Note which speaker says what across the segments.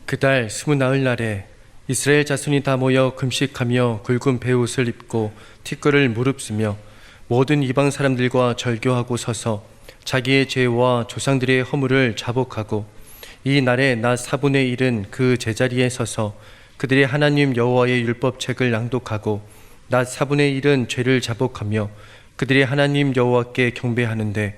Speaker 1: 그달 20나흘날에 이스라엘 자손이 다 모여 금식하며 굵은 베옷을 입고 티끌을 무릅쓰며 모든 이방 사람들과 절교하고 서서 자기의 죄와 조상들의 허물을 자복하고 이 날에 낮 4분의 1은 그 제자리에 서서 그들의 하나님 여호와의 율법책을 낭독하고 낮 4분의 1은 죄를 자복하며 그들의 하나님 여호와께 경배하는데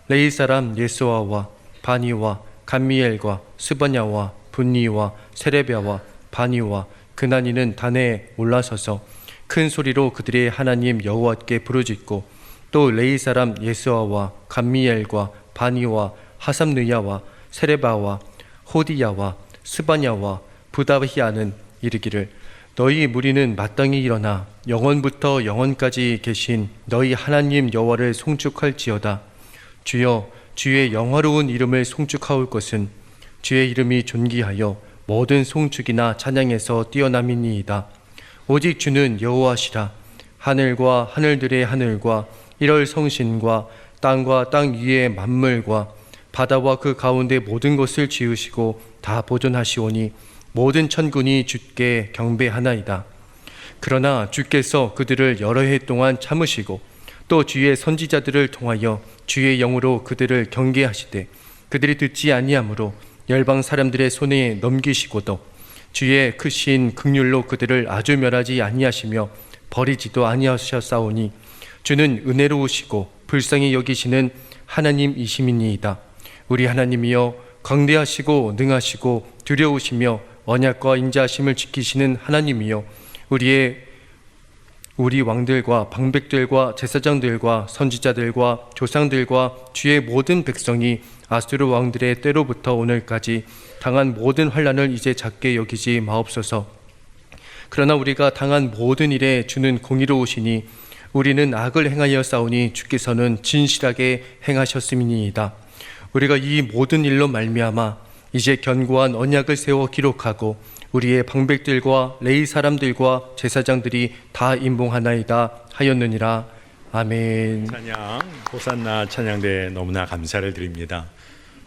Speaker 1: 레위 사람 예수아와 바니와 감미엘과 스바냐와 분니와 세레비아와 바니와 그나니는 단에 올라서서 큰 소리로 그들의 하나님 여호와께 부르짖고 또 레위 사람 예수아와 감미엘과 바니와 하삼느야와 세레바와 호디야와 스바냐와 부다히아는 이르기를 너희 무리는 마땅히 일어나 영원부터 영원까지 계신 너희 하나님 여호와를 송축할지어다. 주여, 주의 영화로운 이름을 송축하올 것은 주의 이름이 존귀하여 모든 송축이나 찬양에서 뛰어남이니이다. 오직 주는 여호와시라. 하늘과 하늘들의 하늘과 일월 성신과 땅과 땅 위의 만물과 바다와 그 가운데 모든 것을 지으시고 다 보존하시오니 모든 천군이 주께 경배하나이다. 그러나 주께서 그들을 여러 해 동안 참으시고 또 주의 선지자들을 통하여 주의 영으로 그들을 경계하시되 그들이 듣지 아니하므로 열방 사람들의 손에 넘기시고도 주의 크신 긍휼로 그들을 아주 멸하지 아니하시며 버리지도 아니하셨사오니 주는 은혜로우시고 불쌍히 여기시는 하나님이심이니이다. 우리 하나님이여 광대하시고 능하시고 두려우시며 언약과 인자하심을 지키시는 하나님이여 우리 왕들과 방백들과 제사장들과 선지자들과 조상들과 주의 모든 백성이 아수르 왕들의 때로부터 오늘까지 당한 모든 환난을 이제 작게 여기지 마옵소서. 그러나 우리가 당한 모든 일에 주는 공의로우시니 우리는 악을 행하여 싸우니 주께서는 진실하게 행하셨음이니이다. 우리가 이 모든 일로 말미암아 이제 견고한 언약을 세워 기록하고 우리의 방백들과 레위 사람들과 제사장들이 다 임봉하나이다 하였느니라. 아멘.
Speaker 2: 찬양, 호산나 찬양대에 너무나 감사를 드립니다.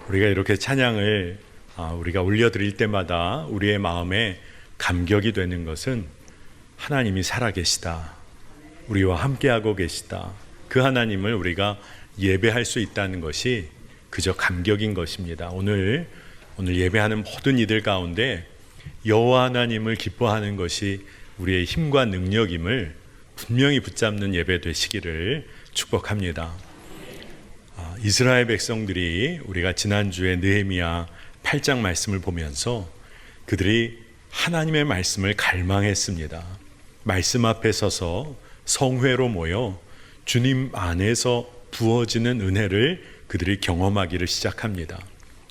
Speaker 2: 우리가 이렇게 찬양을 우리가 올려드릴 때마다 우리의 마음에 감격이 되는 것은 하나님이 살아계시다, 우리와 함께하고 계시다, 그 하나님을 우리가 예배할 수 있다는 것이 그저 감격인 것입니다. 오늘 예배하는 모든 이들 가운데 여호와 하나님을 기뻐하는 것이 우리의 힘과 능력임을 분명히 붙잡는 예배 되시기를 축복합니다. 이스라엘 백성들이 우리가 지난주에 느헤미야 8장 말씀을 보면서 그들이 하나님의 말씀을 갈망했습니다. 말씀 앞에 서서 성회로 모여 주님 안에서 부어지는 은혜를 그들이 경험하기를 시작합니다.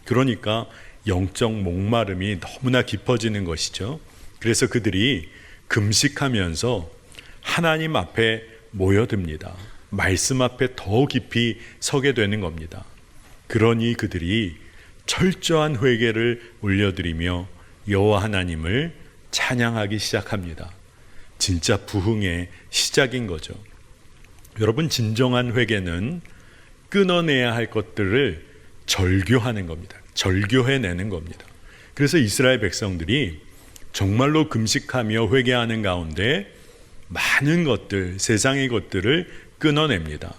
Speaker 2: 그러니까 영적 목마름이 너무나 깊어지는 것이죠. 그래서 그들이 금식하면서 하나님 앞에 모여듭니다. 말씀 앞에 더 깊이 서게 되는 겁니다. 그러니 그들이 철저한 회개를 올려드리며 여호와 하나님을 찬양하기 시작합니다. 진짜 부흥의 시작인 거죠. 여러분, 진정한 회개는 끊어내야 할 것들을 절교하는 겁니다. 절교해내는 겁니다. 그래서 이스라엘 백성들이 정말로 금식하며 회개하는 가운데 많은 것들, 세상의 것들을 끊어냅니다.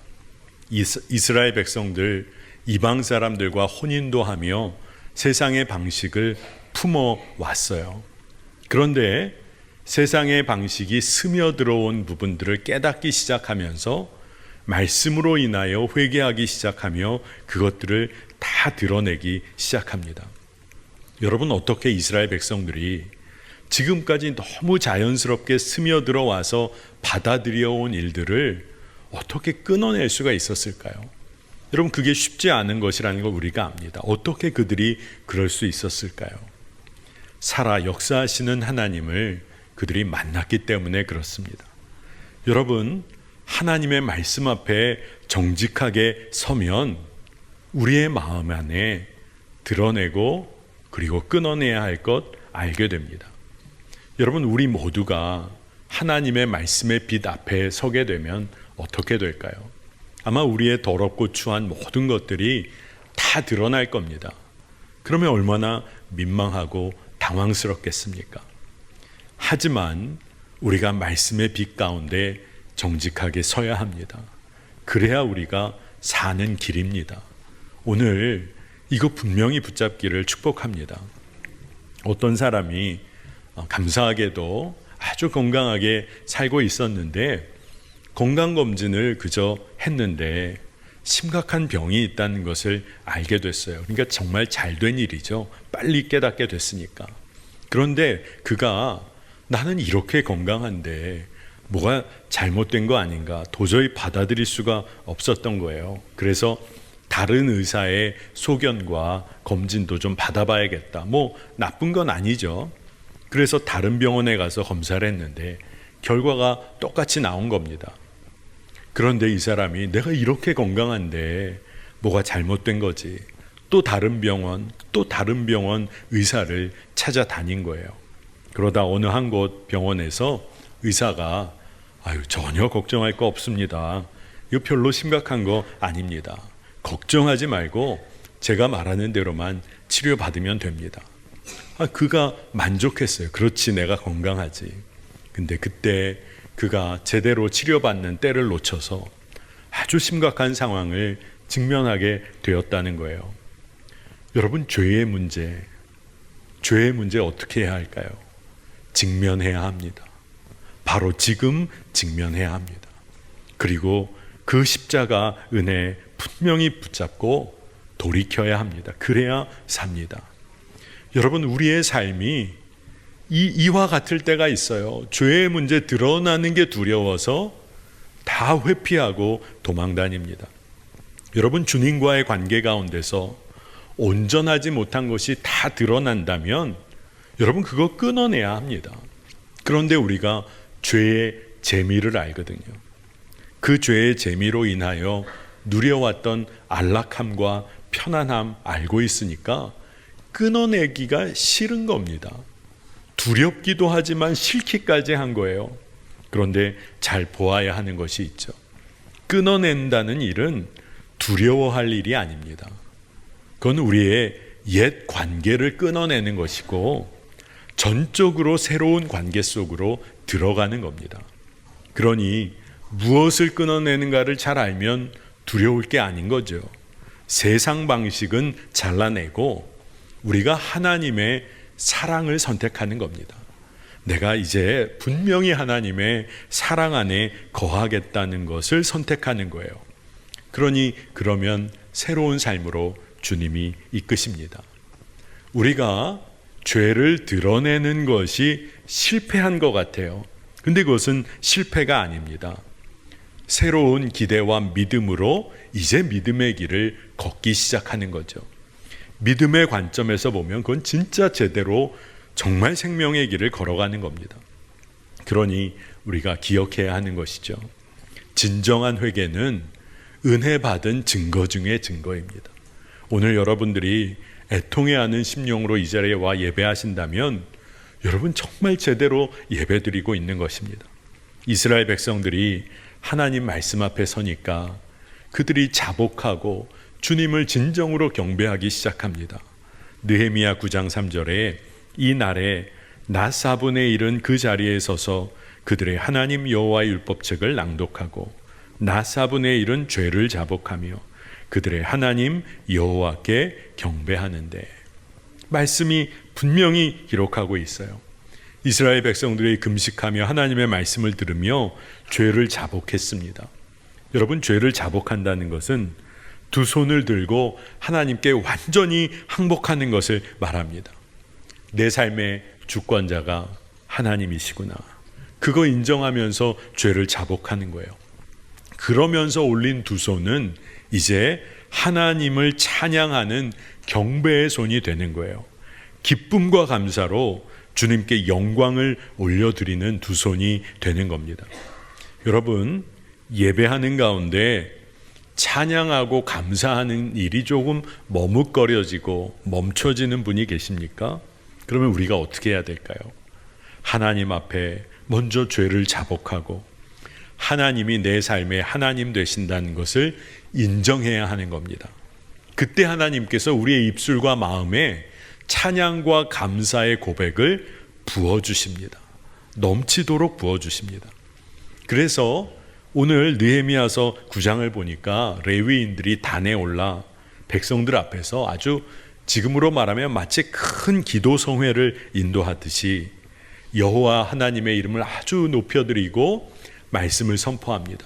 Speaker 2: 이스라엘 백성들 이방 사람들과 혼인도 하며 세상의 방식을 품어왔어요. 그런데 세상의 방식이 스며들어온 부분들을 깨닫기 시작하면서 말씀으로 인하여 회개하기 시작하며 그것들을 다 드러내기 시작합니다. 여러분, 어떻게 이스라엘 백성들이 지금까지 너무 자연스럽게 스며들어 와서 받아들여온 일들을 어떻게 끊어낼 수가 있었을까요? 여러분, 그게 쉽지 않은 것이라는 걸 우리가 압니다. 어떻게 그들이 그럴 수 있었을까요? 살아 역사하시는 하나님을 그들이 만났기 때문에 그렇습니다. 여러분, 하나님의 말씀 앞에 정직하게 서면 우리의 마음 안에 드러내고 그리고 끊어내야 할 것 알게 됩니다. 여러분, 우리 모두가 하나님의 말씀의 빛 앞에 서게 되면 어떻게 될까요? 아마 우리의 더럽고 추한 모든 것들이 다 드러날 겁니다. 그러면 얼마나 민망하고 당황스럽겠습니까? 하지만 우리가 말씀의 빛 가운데 정직하게 서야 합니다. 그래야 우리가 사는 길입니다. 오늘 이거 분명히 붙잡기를 축복합니다. 어떤 사람이 감사하게도 아주 건강하게 살고 있었는데 건강검진을 그저 했는데 심각한 병이 있다는 것을 알게 됐어요. 그러니까 정말 잘된 일이죠. 빨리 깨닫게 됐으니까. 그런데 그가 나는 이렇게 건강한데 뭐가 잘못된 거 아닌가 도저히 받아들일 수가 없었던 거예요. 그래서 다른 의사의 소견과 검진도 좀 받아봐야겠다. 뭐 나쁜 건 아니죠. 그래서 다른 병원에 가서 검사를 했는데 결과가 똑같이 나온 겁니다. 그런데 이 사람이 내가 이렇게 건강한데 뭐가 잘못된 거지. 또 다른 병원 의사를 찾아다닌 거예요. 그러다 어느 한 곳 병원에서 의사가 전혀 걱정할 거 없습니다. 이거 별로 심각한 거 아닙니다. 걱정하지 말고 제가 말하는 대로만 치료받으면 됩니다. 그가 만족했어요. 그렇지, 내가 건강하지. 근데 그때 그가 제대로 치료받는 때를 놓쳐서 아주 심각한 상황을 직면하게 되었다는 거예요. 여러분, 죄의 문제 어떻게 해야 할까요? 직면해야 합니다. 바로 지금 직면해야 합니다. 그리고 그 십자가 은혜 분명히 붙잡고 돌이켜야 합니다. 그래야 삽니다. 여러분, 우리의 삶이 이와 같을 때가 있어요. 죄의 문제 드러나는 게 두려워서 다 회피하고 도망다닙니다. 여러분, 주님과의 관계 가운데서 온전하지 못한 것이 다 드러난다면 여러분, 그거 끊어내야 합니다. 그런데 우리가 죄의 재미를 알거든요. 그 죄의 재미로 인하여 누려왔던 안락함과 편안함 알고 있으니까 끊어내기가 싫은 겁니다. 두렵기도 하지만 싫기까지 한 거예요. 그런데 잘 보아야 하는 것이 있죠. 끊어낸다는 일은 두려워할 일이 아닙니다. 그건 우리의 옛 관계를 끊어내는 것이고 전적으로 새로운 관계 속으로 들어가는 겁니다. 그러니 무엇을 끊어내는가를 잘 알면 두려울 게 아닌 거죠. 세상 방식은 잘라내고 우리가 하나님의 사랑을 선택하는 겁니다. 내가 이제 분명히 하나님의 사랑 안에 거하겠다는 것을 선택하는 거예요. 그러면 새로운 삶으로 주님이 이끄십니다. 우리가 죄를 드러내는 것이 실패한 것 같아요. 근데 그것은 실패가 아닙니다. 새로운 기대와 믿음으로 이제 믿음의 길을 걷기 시작하는 거죠. 믿음의 관점에서 보면 그건 진짜 제대로 정말 생명의 길을 걸어가는 겁니다. 그러니 우리가 기억해야 하는 것이죠. 진정한 회개는 은혜 받은 증거 중의 증거입니다. 오늘 여러분들이 애통해하는 심령으로 이 자리에 와 예배하신다면 여러분 정말 제대로 예배드리고 있는 것입니다. 이스라엘 백성들이 하나님 말씀 앞에 서니까 그들이 자복하고 주님을 진정으로 경배하기 시작합니다. 느헤미야 9장 3절에 이 날에 낮 4분의 1은 그 자리에 서서 그들의 하나님 여호와의 율법책을 낭독하고 낮 4분의 1은 죄를 자복하며 그들의 하나님 여호와께 경배하는데, 말씀이 분명히 기록하고 있어요. 이스라엘 백성들이 금식하며 하나님의 말씀을 들으며 죄를 자복했습니다. 여러분, 죄를 자복한다는 것은 두 손을 들고 하나님께 완전히 항복하는 것을 말합니다. 내 삶의 주권자가 하나님이시구나, 그거 인정하면서 죄를 자복하는 거예요. 그러면서 올린 두 손은 이제 하나님을 찬양하는 경배의 손이 되는 거예요. 기쁨과 감사로 주님께 영광을 올려드리는 두 손이 되는 겁니다. 여러분, 예배하는 가운데 찬양하고 감사하는 일이 조금 머뭇거려지고 멈춰지는 분이 계십니까? 그러면 우리가 어떻게 해야 될까요? 하나님 앞에 먼저 죄를 자복하고 하나님이 내 삶의 하나님 되신다는 것을 인정해야 하는 겁니다. 그때 하나님께서 우리의 입술과 마음에 찬양과 감사의 고백을 부어주십니다. 넘치도록 부어주십니다. 그래서 오늘 느헤미야서 9장을 보니까 레위인들이 단에 올라 백성들 앞에서 아주 지금으로 말하면 마치 큰 기도 성회를 인도하듯이 여호와 하나님의 이름을 아주 높여드리고 말씀을 선포합니다.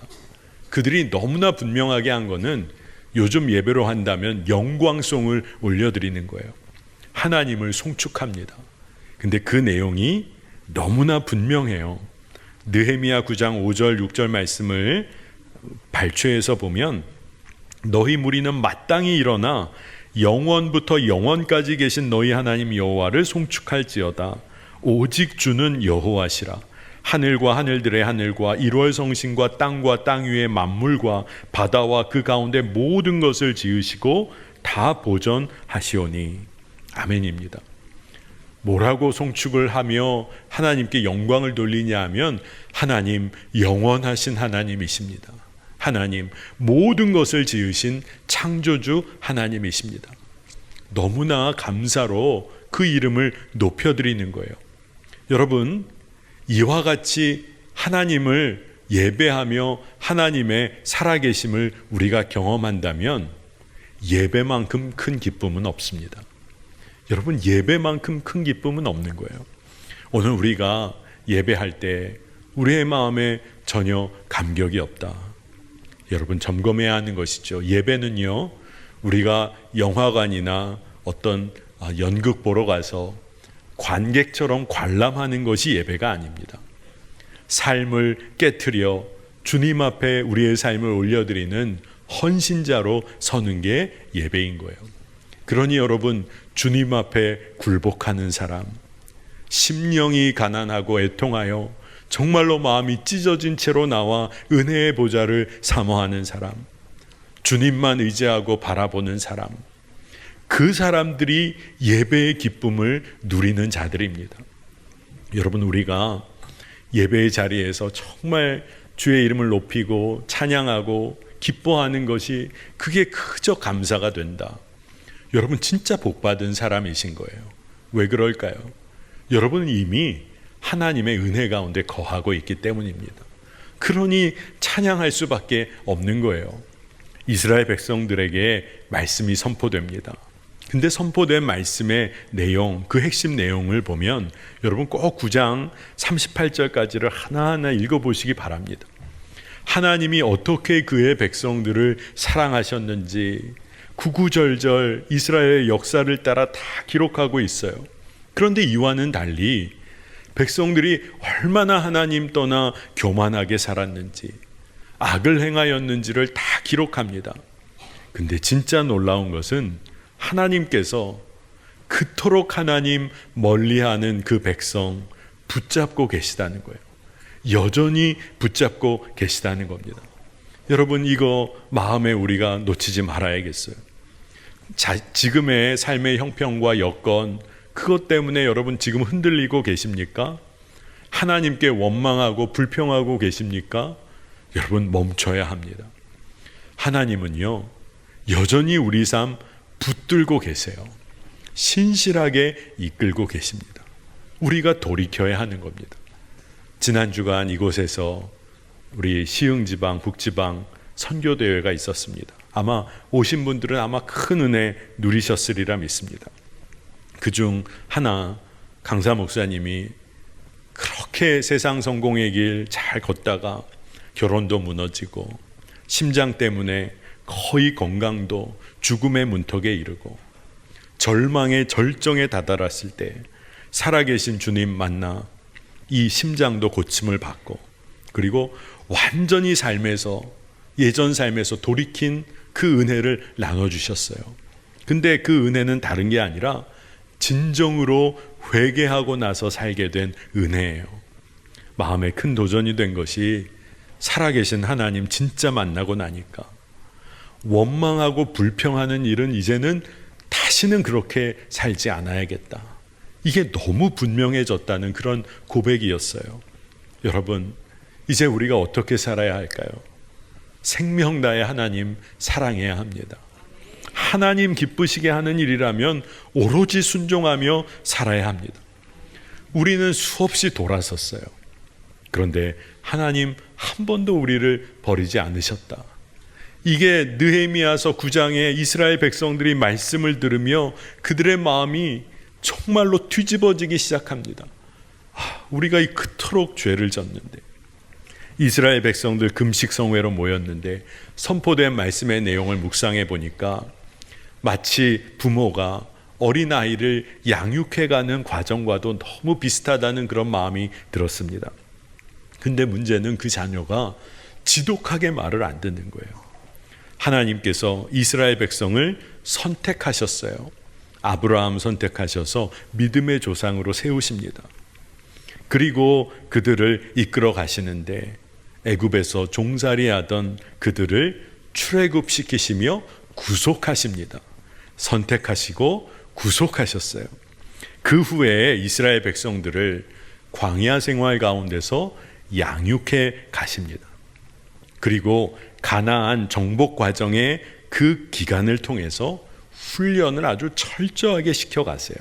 Speaker 2: 그들이 너무나 분명하게 한 거는 요즘 예배로 한다면 영광송을 올려드리는 거예요. 하나님을 송축합니다. 근데 그 내용이 너무나 분명해요. 느헤미야 9장 5절 6절 말씀을 발췌해서 보면 너희 무리는 마땅히 일어나 영원부터 영원까지 계신 너희 하나님 여호와를 송축할지어다. 오직 주는 여호와시라. 하늘과 하늘들의 하늘과 일월 성신과 땅과 땅 위의 만물과 바다와 그 가운데 모든 것을 지으시고 다 보존하시오니. 아멘입니다. 뭐라고 송축을 하며 하나님께 영광을 돌리냐 하면 하나님 영원하신 하나님이십니다. 하나님 모든 것을 지으신 창조주 하나님이십니다. 너무나 감사로 그 이름을 높여드리는 거예요. 여러분, 이와 같이 하나님을 예배하며 하나님의 살아계심을 우리가 경험한다면 예배만큼 큰 기쁨은 없습니다. 여러분, 예배만큼 큰 기쁨은 없는 거예요. 오늘 우리가 예배할 때 우리의 마음에 전혀 감격이 없다. 여러분, 점검해야 하는 것이죠. 예배는요, 우리가 영화관이나 어떤 연극 보러 가서 관객처럼 관람하는 것이 예배가 아닙니다. 삶을 깨트려 주님 앞에 우리의 삶을 올려드리는 헌신자로 서는 게 예배인 거예요. 그러니 여러분, 주님 앞에 굴복하는 사람, 심령이 가난하고 애통하여 정말로 마음이 찢어진 채로 나와 은혜의 보좌를 사모하는 사람, 주님만 의지하고 바라보는 사람, 그 사람들이 예배의 기쁨을 누리는 자들입니다. 여러분, 우리가 예배의 자리에서 정말 주의 이름을 높이고 찬양하고 기뻐하는 것이 그게 그저 감사가 된다. 여러분, 진짜 복받은 사람이신 거예요. 왜 그럴까요? 여러분은 이미 하나님의 은혜 가운데 거하고 있기 때문입니다. 그러니 찬양할 수밖에 없는 거예요. 이스라엘 백성들에게 말씀이 선포됩니다. 근데 선포된 말씀의 내용, 그 핵심 내용을 보면 여러분 꼭 9장 38절까지를 하나하나 읽어보시기 바랍니다. 하나님이 어떻게 그의 백성들을 사랑하셨는지 구구절절 이스라엘의 역사를 따라 다 기록하고 있어요. 그런데 이와는 달리 백성들이 얼마나 하나님 떠나 교만하게 살았는지, 악을 행하였는지를 다 기록합니다. 근데 진짜 놀라운 것은 하나님께서 그토록 하나님 멀리하는 그 백성 붙잡고 계시다는 거예요. 여전히 붙잡고 계시다는 겁니다. 여러분, 이거 마음에 우리가 놓치지 말아야겠어요. 지금의 삶의 형편과 여건, 그것 때문에 여러분 지금 흔들리고 계십니까? 하나님께 원망하고 불평하고 계십니까? 여러분, 멈춰야 합니다. 하나님은요, 여전히 우리 삶 붙들고 계세요. 신실하게 이끌고 계십니다. 우리가 돌이켜야 하는 겁니다. 지난 주간 이곳에서 우리 시흥지방, 북지방 선교대회가 있었습니다. 아마 오신 분들은 아마 큰 은혜 누리셨으리라 믿습니다. 그중 하나, 강사 목사님이 그렇게 세상 성공의 길 잘 걷다가 결혼도 무너지고 심장 때문에 거의 건강도 죽음의 문턱에 이르고 절망의 절정에 다다랐을 때 살아계신 주님 만나 이 심장도 고침을 받고, 그리고 완전히 삶에서, 예전 삶에서 돌이킨 그 은혜를 나눠주셨어요. 근데 그 은혜는 다른 게 아니라 진정으로 회개하고 나서 살게 된 은혜예요. 마음에 큰 도전이 된 것이 살아계신 하나님 진짜 만나고 나니까 원망하고 불평하는 일은 이제는 다시는 그렇게 살지 않아야겠다. 이게 너무 분명해졌다는 그런 고백이었어요. 여러분, 이제 우리가 어떻게 살아야 할까요? 생명 다해 하나님 사랑해야 합니다. 하나님 기쁘시게 하는 일이라면 오로지 순종하며 살아야 합니다. 우리는 수없이 돌아섰어요. 그런데 하나님 한 번도 우리를 버리지 않으셨다. 이게 느헤미야서 9장에 이스라엘 백성들이 말씀을 들으며 그들의 마음이 정말로 뒤집어지기 시작합니다. 우리가 그토록 죄를 졌는데, 이스라엘 백성들 금식성회로 모였는데 선포된 말씀의 내용을 묵상해 보니까 마치 부모가 어린아이를 양육해가는 과정과도 너무 비슷하다는 그런 마음이 들었습니다. 근데 문제는 그 자녀가 지독하게 말을 안 듣는 거예요. 하나님께서 이스라엘 백성을 선택하셨어요. 아브라함 선택하셔서 믿음의 조상으로 세우십니다. 그리고 그들을 이끌어 가시는데 애굽에서 종살이하던 그들을 출애굽시키시며 구속하십니다. 선택하시고 구속하셨어요. 그 후에 이스라엘 백성들을 광야 생활 가운데서 양육해 가십니다. 그리고 가나안 정복 과정의 그 기간을 통해서 훈련을 아주 철저하게 시켜가세요.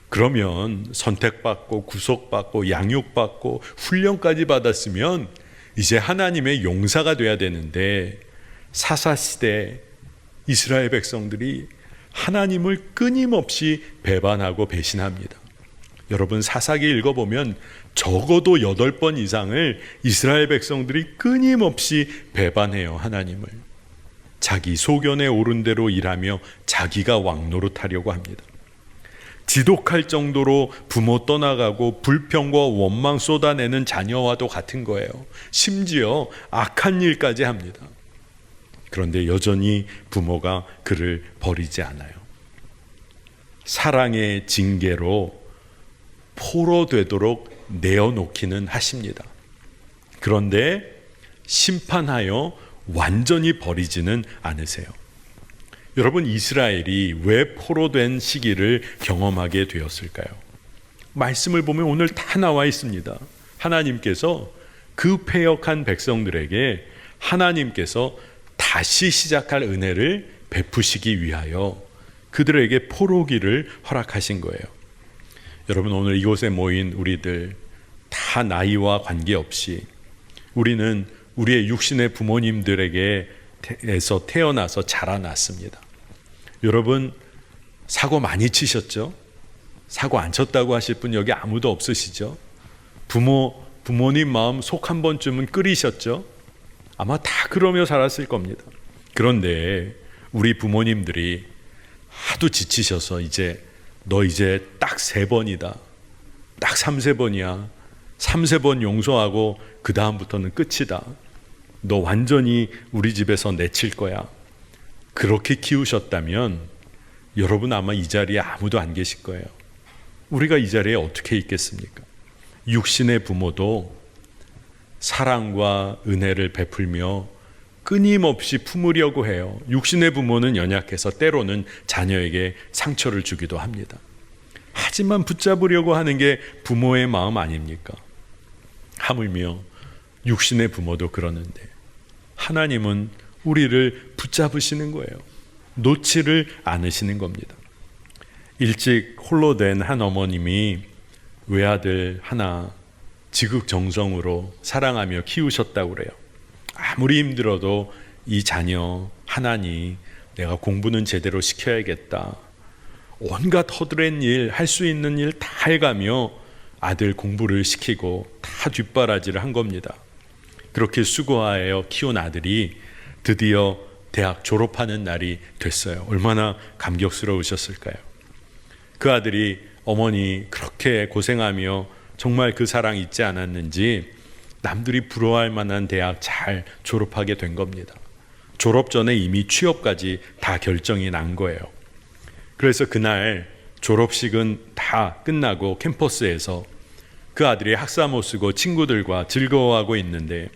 Speaker 2: 그러면 선택받고 구속받고 양육받고 훈련까지 받았으면 이제 하나님의 용사가 돼야 되는데, 사사시대 이스라엘 백성들이 하나님을 끊임없이 배반하고 배신합니다. 여러분, 사사기 읽어보면 적어도 8번 이상을 이스라엘 백성들이 끊임없이 배반해요. 하나님을. 자기 소견에 오른 대로 일하며 자기가 왕노릇하려고 합니다. 지독할 정도로 부모 떠나가고 불평과 원망 쏟아내는 자녀와도 같은 거예요. 심지어 악한 일까지 합니다. 그런데 여전히 부모가 그를 버리지 않아요. 사랑의 징계로 포로되도록 내어놓기는 하십니다. 그런데 심판하여 완전히 버리지는 않으세요. 여러분, 이스라엘이 왜 포로된 시기를 경험하게 되었을까요? 말씀을 보면 오늘 다 나와 있습니다. 하나님께서 그 패역한 백성들에게 하나님께서 다시 시작할 은혜를 베푸시기 위하여 그들에게 포로기를 허락하신 거예요. 여러분, 오늘 이곳에 모인 우리들 다 나이와 관계없이 우리는 우리의 육신의 부모님들에게서 태어나서 자라났습니다. 여러분, 사고 많이 치셨죠? 사고 안 쳤다고 하실 분 여기 아무도 없으시죠? 부모님 마음 속 한 번쯤은 끓이셨죠? 아마 다 그러며 살았을 겁니다. 그런데 우리 부모님들이 하도 지치셔서 너 이제 딱 3번이다. 딱 3-4번이야. 3-4번 용서하고 그 다음부터는 끝이다. 너 완전히 우리 집에서 내칠 거야. 그렇게 키우셨다면 여러분 아마 이 자리에 아무도 안 계실 거예요. 우리가 이 자리에 어떻게 있겠습니까? 육신의 부모도 사랑과 은혜를 베풀며 끊임없이 품으려고 해요. 육신의 부모는 연약해서 때로는 자녀에게 상처를 주기도 합니다. 하지만 붙잡으려고 하는 게 부모의 마음 아닙니까? 하물며 육신의 부모도 그러는데 하나님은 우리를 붙잡으시는 거예요. 놓지를 않으시는 겁니다. 일찍 홀로 된 한 어머님이 외아들 하나 지극정성으로 사랑하며 키우셨다고 그래요. 아무리 힘들어도 이 자녀 하나니 내가 공부는 제대로 시켜야겠다. 온갖 허드렛 일, 할 수 있는 일 다 해가며 아들 공부를 시키고 다 뒷바라지를 한 겁니다. 그렇게 수고하여 키운 아들이 드디어 대학 졸업하는 날이 됐어요. 얼마나 감격스러우셨을까요? 그 아들이 어머니 그렇게 고생하며 정말 그 사랑 잊지 않았는지 남들이 부러워할 만한 대학 잘 졸업하게 된 겁니다. 졸업 전에 이미 취업까지 다 결정이 난 거예요. 그래서 그날 졸업식은 다 끝나고 캠퍼스에서 그 아들이 학사모 쓰고 친구들과 즐거워하고 있는데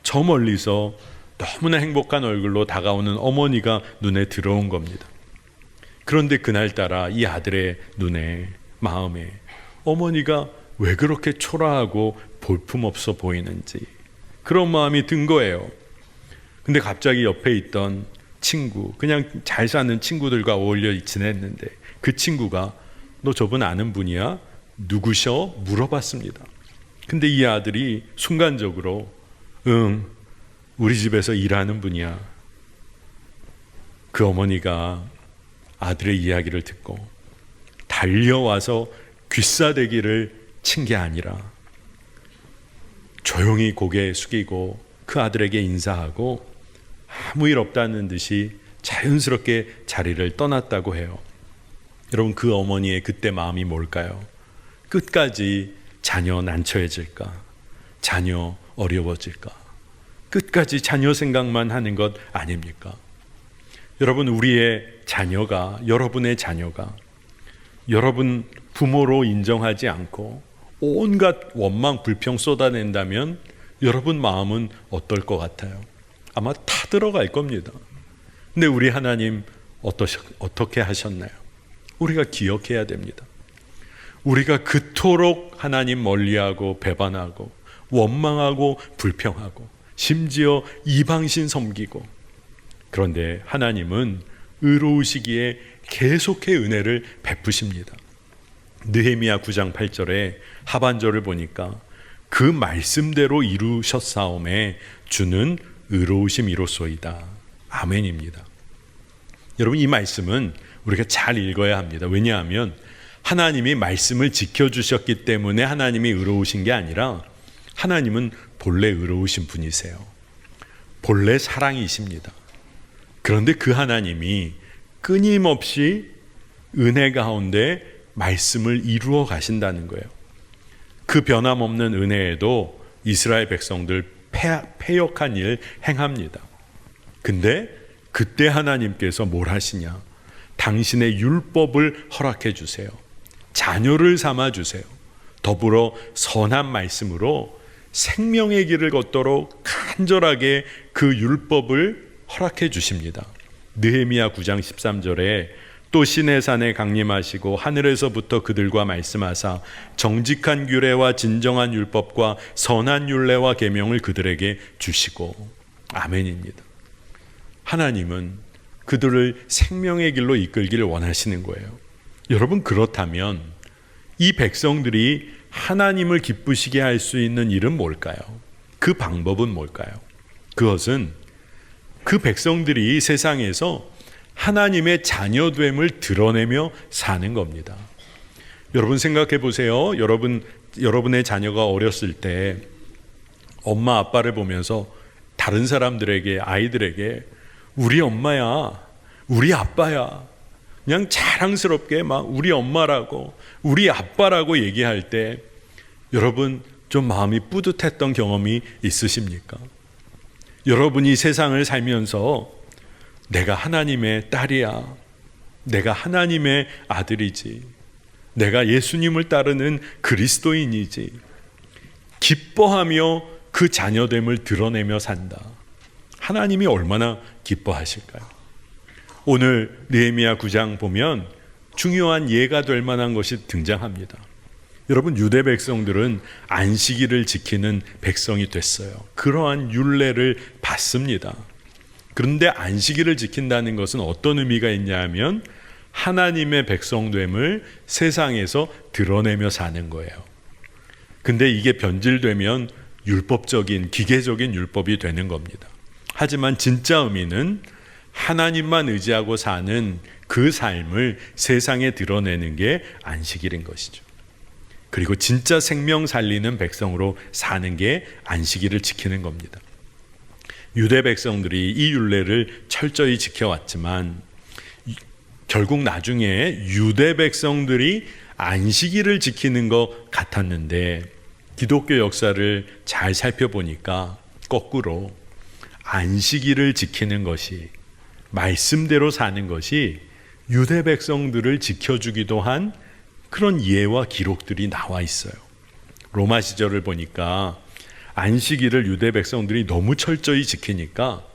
Speaker 2: 저 멀리서 너무나 행복한 얼굴로 다가오는 어머니가 눈에 들어온 겁니다. 그런데 그날따라 이 아들의 눈에, 마음에 어머니가 왜 그렇게 초라하고 볼품없어 보이는지 그런 마음이 든 거예요. 근데 갑자기 옆에 있던 친구, 그냥 잘 사는 친구들과 어울려 지냈는데 그 친구가 너 저분 아는 분이야? 누구셔? 물어봤습니다. 근데 이 아들이 순간적으로 응, 우리 집에서 일하는 분이야. 그 어머니가 아들의 이야기를 듣고 달려와서 귀싸대기를 친 게 아니라 조용히 고개 숙이고 그 아들에게 인사하고 아무 일 없다는 듯이 자연스럽게 자리를 떠났다고 해요. 여러분, 그 어머니의 그때 마음이 뭘까요? 끝까지 자녀 난처해질까? 자녀 어려워질까? 끝까지 자녀 생각만 하는 것 아닙니까? 여러분, 우리의 자녀가, 여러분의 자녀가 여러분 부모로 인정하지 않고 온갖 원망, 불평 쏟아낸다면 여러분 마음은 어떨 것 같아요? 아마 타들어갈 겁니다. 근데 우리 하나님 어떻게 하셨나요? 우리가 기억해야 됩니다. 우리가 그토록 하나님 멀리하고 배반하고 원망하고 불평하고 심지어 이방신 섬기고, 그런데 하나님은 의로우시기에 계속해 은혜를 베푸십니다. 느헤미야 9장 8절에 하반절을 보니까 그 말씀대로 이루셨사오매 주는 의로우심이로소이다. 아멘입니다. 여러분, 이 말씀은 우리가 잘 읽어야 합니다. 왜냐하면 하나님이 말씀을 지켜주셨기 때문에 하나님이 의로우신 게 아니라 하나님은 본래 의로우신 분이세요. 본래 사랑이십니다. 그런데 그 하나님이 끊임없이 은혜 가운데 말씀을 이루어 가신다는 거예요. 그 변함없는 은혜에도 이스라엘 백성들 패역한 일 행합니다. 근데 그때 하나님께서 뭘 하시냐? 당신의 율법을 허락해 주세요. 자녀를 삼아 주세요. 더불어 선한 말씀으로 생명의 길을 걷도록 간절하게 그 율법을 허락해 주십니다. 느헤미야 9장 13절에 또 시내산에 강림하시고 하늘에서부터 그들과 말씀하사 정직한 규례와 진정한 율법과 선한 율례와 계명을 그들에게 주시고. 아멘입니다. 하나님은 그들을 생명의 길로 이끌기를 원하시는 거예요. 여러분, 그렇다면 이 백성들이 하나님을 기쁘시게 할 수 있는 일은 뭘까요? 그 방법은 뭘까요? 그것은 그 백성들이 세상에서 하나님의 자녀됨을 드러내며 사는 겁니다. 여러분, 생각해 보세요. 여러분의 자녀가 어렸을 때 엄마 아빠를 보면서 다른 사람들에게, 아이들에게 우리 엄마야, 우리 아빠야, 그냥 자랑스럽게 막 우리 엄마라고 우리 아빠라고 얘기할 때 여러분 좀 마음이 뿌듯했던 경험이 있으십니까? 여러분이 세상을 살면서 내가 하나님의 딸이야, 내가 하나님의 아들이지, 내가 예수님을 따르는 그리스도인이지, 기뻐하며 그 자녀됨을 드러내며 산다. 하나님이 얼마나 기뻐하실까요? 오늘 느헤미야 9장 보면 중요한 예가 될 만한 것이 등장합니다. 여러분, 유대 백성들은 안식일을 지키는 백성이 됐어요. 그러한 율례를 받습니다. 그런데 안식일을 지킨다는 것은 어떤 의미가 있냐 하면 하나님의 백성됨을 세상에서 드러내며 사는 거예요. 근데 이게 변질되면 율법적인, 기계적인 율법이 되는 겁니다. 하지만 진짜 의미는 하나님만 의지하고 사는 그 삶을 세상에 드러내는 게 안식일인 것이죠. 그리고 진짜 생명 살리는 백성으로 사는 게 안식일을 지키는 겁니다. 유대 백성들이 이 율례를 철저히 지켜왔지만 결국 나중에 유대 백성들이 안식일을 지키는 것 같았는데 기독교 역사를 잘 살펴보니까 거꾸로 안식일을 지키는 것이, 말씀대로 사는 것이 유대 백성들을 지켜주기도 한 그런 예와 기록들이 나와 있어요. 로마 시절을 보니까 안식일을 유대 백성들이 너무 철저히 지키니까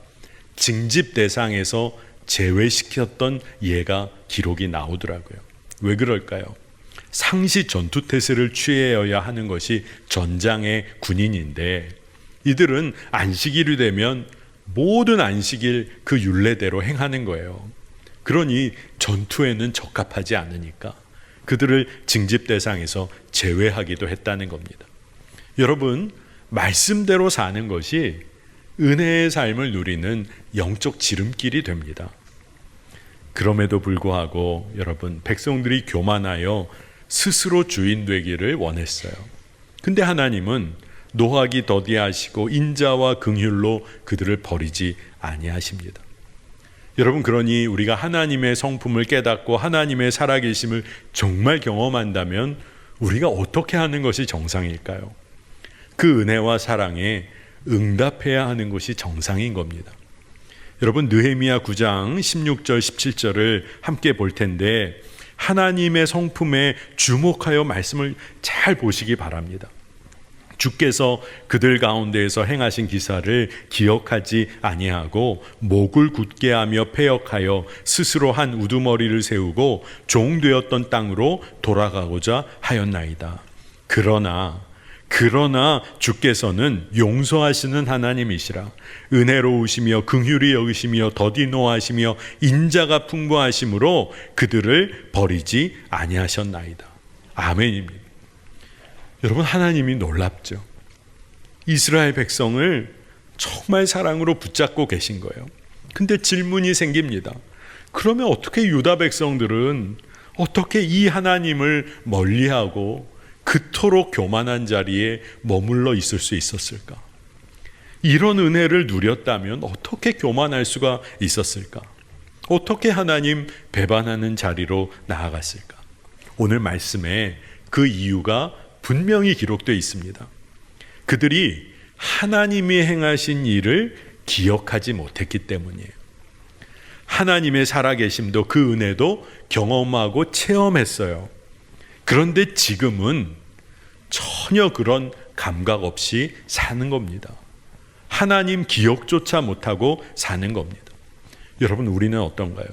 Speaker 2: 징집 대상에서 제외시켰던 예가 기록이 나오더라고요. 왜 그럴까요? 상시 전투태세를 취해야 하는 것이 전장의 군인인데 이들은 안식일이 되면 모든 안식일 그 율례대로 행하는 거예요. 그러니 전투에는 적합하지 않으니까 그들을 징집 대상에서 제외하기도 했다는 겁니다. 여러분, 말씀대로 사는 것이 은혜의 삶을 누리는 영적 지름길이 됩니다. 그럼에도 불구하고 여러분, 백성들이 교만하여 스스로 주인 되기를 원했어요. 근데 하나님은 노하기 더디하시고 인자와 긍휼로 그들을 버리지 아니하십니다. 여러분, 그러니 우리가 하나님의 성품을 깨닫고 하나님의 살아계심을 정말 경험한다면 우리가 어떻게 하는 것이 정상일까요? 그 은혜와 사랑에 응답해야 하는 것이 정상인 겁니다. 여러분, 느헤미야 9장 16절 17절을 함께 볼 텐데 하나님의 성품에 주목하여 말씀을 잘 보시기 바랍니다. 주께서 그들 가운데에서 행하신 기사를 기억하지 아니하고 목을 굳게 하며 패역하여 스스로 한 우두머리를 세우고 종되었던 땅으로 돌아가고자 하였나이다. 그러나 주께서는 용서하시는 하나님이시라. 은혜로우시며 긍휼히 여기시며 더디 노하시며 인자가 풍부하심으로 그들을 버리지 아니하셨나이다. 아멘입니다. 여러분, 하나님이 놀랍죠. 이스라엘 백성을 정말 사랑으로 붙잡고 계신 거예요. 근데 질문이 생깁니다. 그러면 어떻게 유다 백성들은 어떻게 이 하나님을 멀리하고 그토록 교만한 자리에 머물러 있을 수 있었을까? 이런 은혜를 누렸다면 어떻게 교만할 수가 있었을까? 어떻게 하나님 배반하는 자리로 나아갔을까? 오늘 말씀에 그 이유가 분명히 기록되어 있습니다. 그들이 하나님이 행하신 일을 기억하지 못했기 때문이에요. 하나님의 살아계심도 그 은혜도 경험하고 체험했어요. 그런데 지금은 전혀 그런 감각 없이 사는 겁니다. 하나님 기억조차 못하고 사는 겁니다. 여러분, 우리는 어떤가요?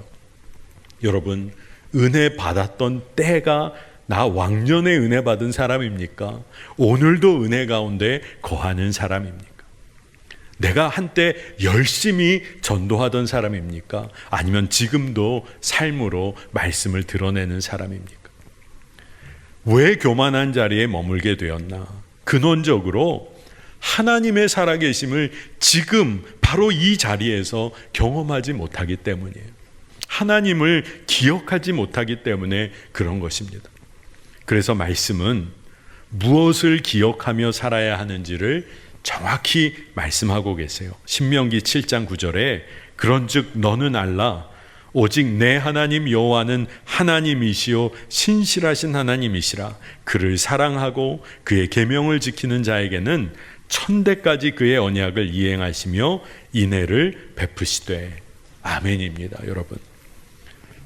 Speaker 2: 여러분, 은혜 받았던 때가 나 왕년에 은혜 받은 사람입니까? 오늘도 은혜 가운데 거하는 사람입니까? 내가 한때 열심히 전도하던 사람입니까? 아니면 지금도 삶으로 말씀을 드러내는 사람입니까? 왜 교만한 자리에 머물게 되었나? 근원적으로 하나님의 살아계심을 지금 바로 이 자리에서 경험하지 못하기 때문이에요. 하나님을 기억하지 못하기 때문에 그런 것입니다. 그래서 말씀은 무엇을 기억하며 살아야 하는지를 정확히 말씀하고 계세요. 신명기 7장 9절에 그런즉 너는 알라 오직 내 하나님 여호와는 하나님이시요 신실하신 하나님이시라. 그를 사랑하고 그의 계명을 지키는 자에게는 천대까지 그의 언약을 이행하시며 인애를 베푸시되. 아멘입니다. 여러분,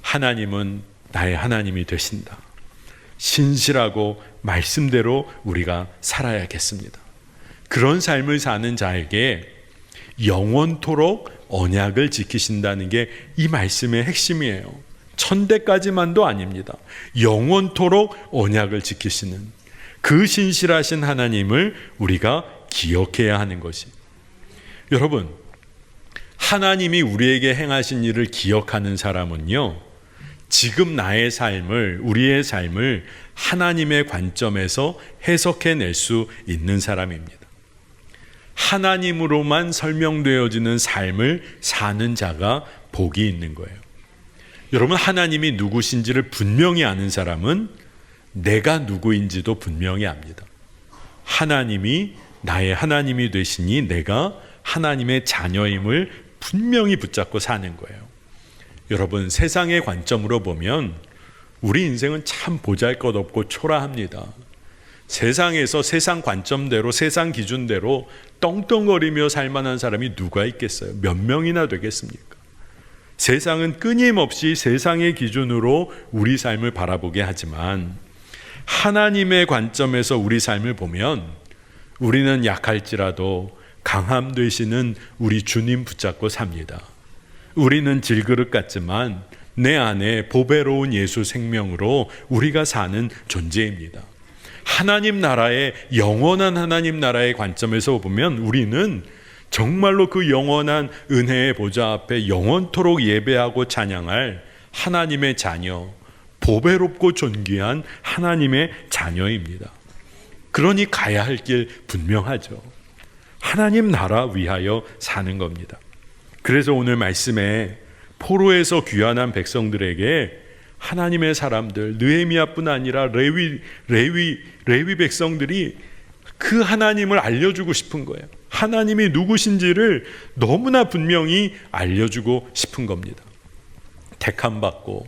Speaker 2: 하나님은 나의 하나님이 되신다. 신실하고 말씀대로 우리가 살아야겠습니다. 그런 삶을 사는 자에게 영원토록 언약을 지키신다는 게 이 말씀의 핵심이에요. 천대까지만도 아닙니다. 영원토록 언약을 지키시는 그 신실하신 하나님을 우리가 기억해야 하는 것이. 여러분, 하나님이 우리에게 행하신 일을 기억하는 사람은요, 지금 나의 삶을, 우리의 삶을 하나님의 관점에서 해석해낼 수 있는 사람입니다. 하나님으로만 설명되어지는 삶을 사는 자가 복이 있는 거예요. 여러분, 하나님이 누구신지를 분명히 아는 사람은 내가 누구인지도 분명히 압니다. 하나님이 나의 하나님이 되시니 내가 하나님의 자녀임을 분명히 붙잡고 사는 거예요. 여러분, 세상의 관점으로 보면 우리 인생은 참 보잘것없고 초라합니다. 세상에서 세상 관점대로, 세상 기준대로 떵떵거리며 살만한 사람이 누가 있겠어요? 몇 명이나 되겠습니까? 세상은 끊임없이 세상의 기준으로 우리 삶을 바라보게 하지만 하나님의 관점에서 우리 삶을 보면 우리는 약할지라도 강함 되시는 우리 주님 붙잡고 삽니다. 우리는 질그릇 같지만 내 안에 보배로운 예수 생명으로 우리가 사는 존재입니다. 하나님 나라의, 영원한 하나님 나라의 관점에서 보면 우리는 정말로 그 영원한 은혜의 보좌 앞에 영원토록 예배하고 찬양할 하나님의 자녀, 보배롭고 존귀한 하나님의 자녀입니다. 그러니 가야 할 길 분명하죠. 하나님 나라 위하여 사는 겁니다. 그래서 오늘 말씀에 포로에서 귀환한 백성들에게 하나님의 사람들, 느헤미야뿐 아니라 레위 백성들이 그 하나님을 알려주고 싶은 거예요. 하나님이 누구신지를 너무나 분명히 알려주고 싶은 겁니다. 택함받고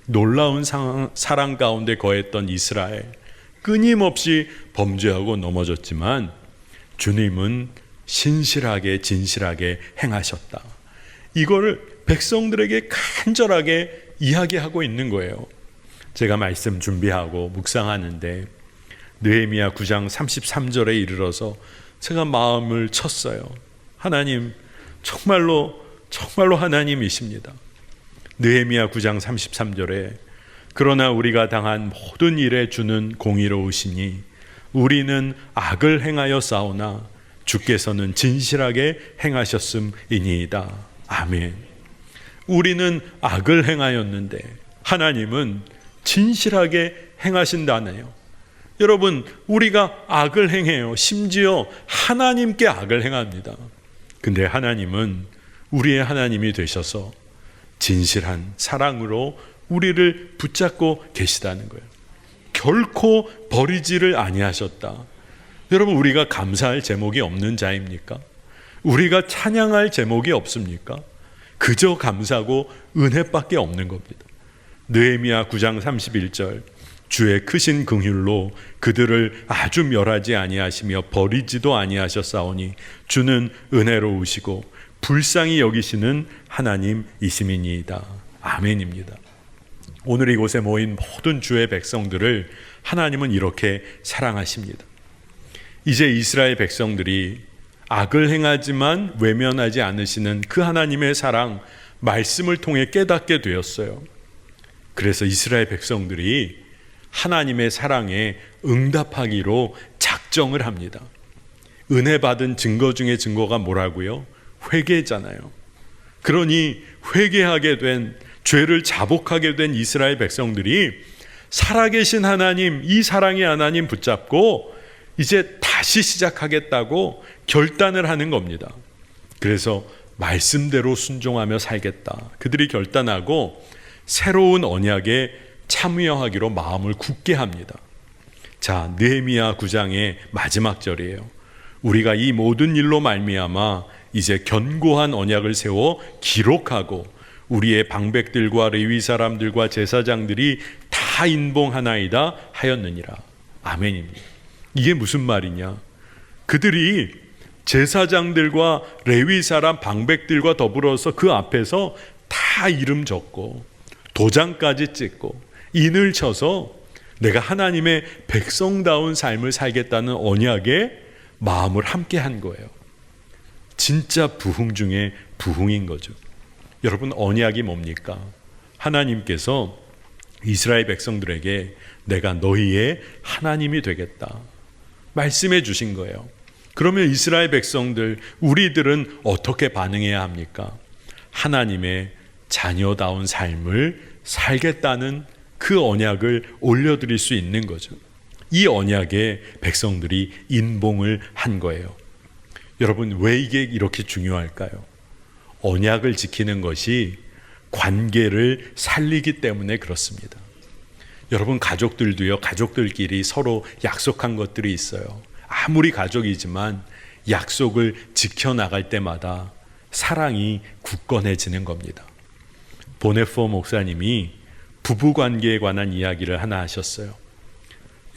Speaker 2: 놀라운 사랑 가운데 거했던 이스라엘, 끊임없이 범죄하고 넘어졌지만 주님은 신실하게 진실하게 행하셨다. 이거를 백성들에게 간절하게 이야기하고 있는 거예요. 제가 말씀 준비하고 묵상하는데 느헤미야 9장 33절에 이르러서 제가 마음을 쳤어요. 하나님, 정말로 하나님이십니다. 느헤미야 9장 33절에 그러나 우리가 당한 모든 일에 주는 공의로우시니 우리는 악을 행하여 싸우나 주께서는 진실하게 행하셨음이니이다. 아멘. 우리는 악을 행하였는데 하나님은 진실하게 행하신다네요. 여러분, 우리가 악을 행해요. 심지어 하나님께 악을 행합니다. 근데 하나님은 우리의 하나님이 되셔서 진실한 사랑으로 우리를 붙잡고 계시다는 거예요. 결코 버리지를 아니하셨다. 여러분, 우리가 감사할 제목이 없는 자입니까? 우리가 찬양할 제목이 없습니까? 그저 감사고 은혜밖에 없는 겁니다. 느헤미야 9장 31절 주의 크신 긍휼로 그들을 아주 멸하지 아니하시며 버리지도 아니하셨사오니 주는 은혜로우시고 불쌍히 여기시는 하나님이심이니이다. 아멘입니다. 오늘 이곳에 모인 모든 주의 백성들을 하나님은 이렇게 사랑하십니다. 이제 이스라엘 백성들이 악을 행하지만 외면하지 않으시는 그 하나님의 사랑, 말씀을 통해 깨닫게 되었어요. 그래서 이스라엘 백성들이 하나님의 사랑에 응답하기로 작정을 합니다. 은혜 받은 증거 중에 증거가 뭐라고요? 회개잖아요. 그러니 회개하게 된, 죄를 자복하게 된 이스라엘 백성들이 살아계신 하나님, 이 사랑의 하나님 붙잡고 이제 다시 시작하겠다고 결단을 하는 겁니다. 그래서 말씀대로 순종하며 살겠다. 그들이 결단하고 새로운 언약에 참여하기로 마음을 굳게 합니다. 자, 느헤미야 9장의 마지막 절이에요. 우리가 이 모든 일로 말미암아 이제 견고한 언약을 세워 기록하고 우리의 방백들과 레위 사람들과 제사장들이 다 인봉하나이다 하였느니라. 아멘입니다. 이게 무슨 말이냐? 그들이 제사장들과 레위 사람 방백들과 더불어서 그 앞에서 다 이름 적고 도장까지 찍고 인을 쳐서 내가 하나님의 백성다운 삶을 살겠다는 언약에 마음을 함께 한 거예요. 진짜 부흥 중에 부흥인 거죠. 여러분, 언약이 뭡니까? 하나님께서 이스라엘 백성들에게 내가 너희의 하나님이 되겠다 말씀해 주신 거예요. 그러면 이스라엘 백성들, 우리들은 어떻게 반응해야 합니까? 하나님의 자녀다운 삶을 살겠다는 그 언약을 올려드릴 수 있는 거죠. 이 언약에 백성들이 인봉을 한 거예요. 여러분, 왜 이게 이렇게 중요할까요? 언약을 지키는 것이 관계를 살리기 때문에 그렇습니다. 여러분, 가족들도요, 가족들끼리 서로 약속한 것들이 있어요. 아무리 가족이지만 약속을 지켜나갈 때마다 사랑이 굳건해지는 겁니다. 보네포 목사님이 부부관계에 관한 이야기를 하나 하셨어요.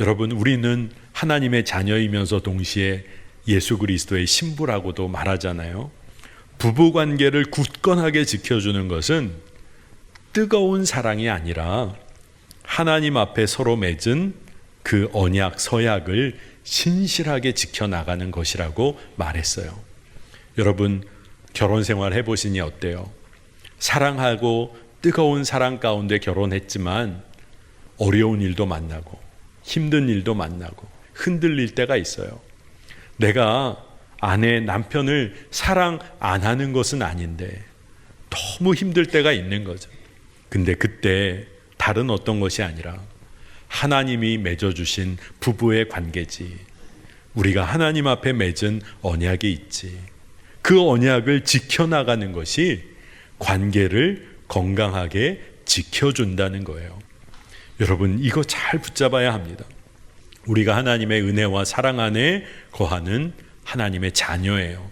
Speaker 2: 여러분, 우리는 하나님의 자녀이면서 동시에 예수 그리스도의 신부라고도 말하잖아요. 부부관계를 굳건하게 지켜주는 것은 뜨거운 사랑이 아니라 하나님 앞에 서로 맺은 그 언약, 서약을 신실하게 지켜나가는 것이라고 말했어요. 여러분, 결혼 생활 해보시니 어때요? 사랑하고 뜨거운 사랑 가운데 결혼했지만 어려운 일도 만나고 힘든 일도 만나고 흔들릴 때가 있어요. 내가 아내, 남편을 사랑 안 하는 것은 아닌데 너무 힘들 때가 있는 거죠. 근데 그때 다른 어떤 것이 아니라 하나님이 맺어주신 부부의 관계지, 우리가 하나님 앞에 맺은 언약이 있지, 그 언약을 지켜나가는 것이 관계를 건강하게 지켜준다는 거예요. 여러분, 이거 잘 붙잡아야 합니다. 우리가 하나님의 은혜와 사랑 안에 거하는 하나님의 자녀예요.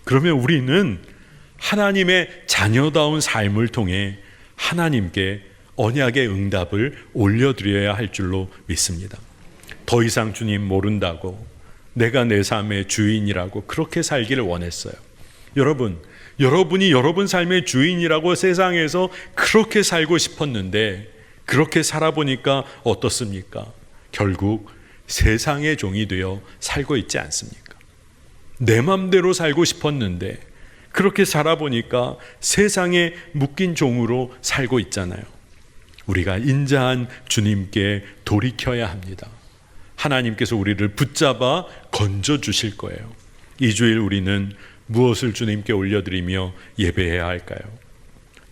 Speaker 2: 그러면 우리는 하나님의 자녀다운 삶을 통해 하나님께 언약의 응답을 올려드려야 할 줄로 믿습니다. 더 이상 주님 모른다고, 내가 내 삶의 주인이라고 그렇게 살기를 원했어요. 여러분이 여러분 삶의 주인이라고 세상에서 그렇게 살고 싶었는데 그렇게 살아보니까 어떻습니까? 결국 세상의 종이 되어 살고 있지 않습니까? 내 맘대로 살고 싶었는데 그렇게 살아보니까 세상에 묶인 종으로 살고 있잖아요. 우리가 인자한 주님께 돌이켜야 합니다. 하나님께서 우리를 붙잡아 건져주실 거예요. 이 주일 우리는 무엇을 주님께 올려드리며 예배해야 할까요?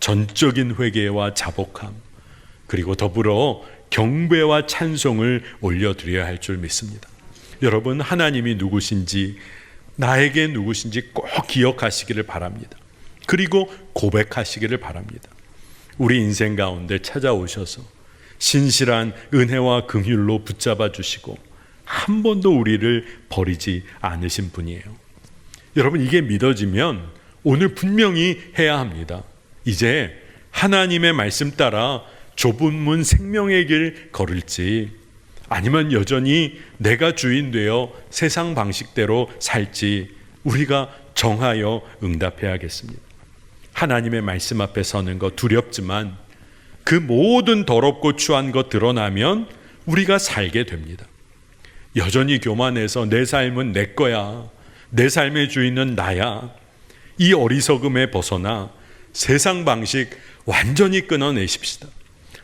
Speaker 2: 전적인 회개와 자복함, 그리고 더불어 경배와 찬송을 올려드려야 할 줄 믿습니다. 여러분, 하나님이 누구신지, 나에게 누구신지 꼭 기억하시기를 바랍니다. 그리고 고백하시기를 바랍니다. 우리 인생 가운데 찾아오셔서 신실한 은혜와 긍휼로 붙잡아 주시고 한 번도 우리를 버리지 않으신 분이에요. 여러분, 이게 믿어지면 오늘 분명히 해야 합니다. 이제 하나님의 말씀 따라 좁은 문 생명의 길 걸을지, 아니면 여전히 내가 주인 되어 세상 방식대로 살지 우리가 정하여 응답해야겠습니다. 하나님의 말씀 앞에 서는 것 두렵지만 그 모든 더럽고 추한 것 드러나면 우리가 살게 됩니다. 여전히 교만해서 내 삶은 내 거야, 내 삶의 주인은 나야, 이 어리석음에 벗어나 세상 방식 완전히 끊어내십시다.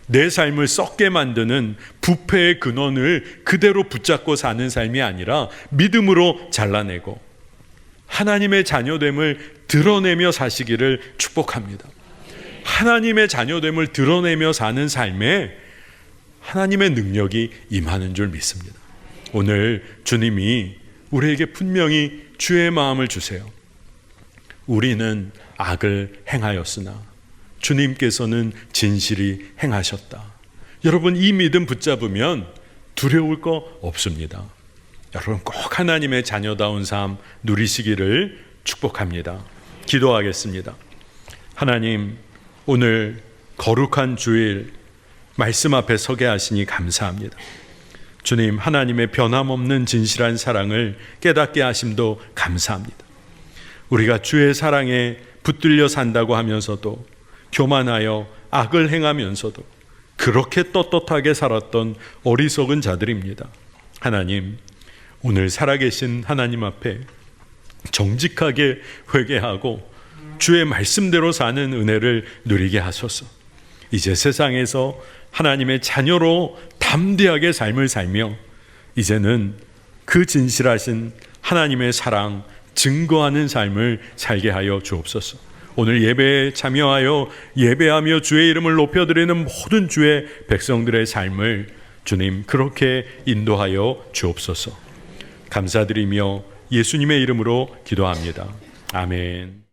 Speaker 2: 내 삶을 썩게 만드는 부패의 근원을 그대로 붙잡고 사는 삶이 아니라 믿음으로 잘라내고 하나님의 자녀됨을 드러내며 사시기를 축복합니다. 하나님의 자녀됨을 드러내며 사는 삶에 하나님의 능력이 임하는 줄 믿습니다. 오늘 주님이 우리에게 분명히 주의 마음을 주세요. 우리는 악을 행하였으나 주님께서는 진실이 행하셨다. 여러분, 이 믿음 붙잡으면 두려울 거 없습니다. 여러분, 꼭 하나님의 자녀다운 삶 누리시기를 축복합니다. 기도하겠습니다. 하나님, 오늘 거룩한 주일 말씀 앞에 서게 하시니 감사합니다. 주님, 하나님의 변함없는 진실한 사랑을 깨닫게 하심도 감사합니다. 우리가 주의 사랑에 붙들려 산다고 하면서도 교만하여 악을 행하면서도 그렇게 떳떳하게 살았던 어리석은 자들입니다. 하나님, 오늘 살아계신 하나님 앞에 정직하게 회개하고 주의 말씀대로 사는 은혜를 누리게 하소서. 이제 세상에서 하나님의 자녀로 담대하게 삶을 살며 이제는 그 진실하신 하나님의 사랑 증거하는 삶을 살게 하여 주옵소서. 오늘 예배에 참여하여 예배하며 주의 이름을 높여드리는 모든 주의 백성들의 삶을 주님 그렇게 인도하여 주옵소서. 감사드리며 예수님의 이름으로 기도합니다. 아멘.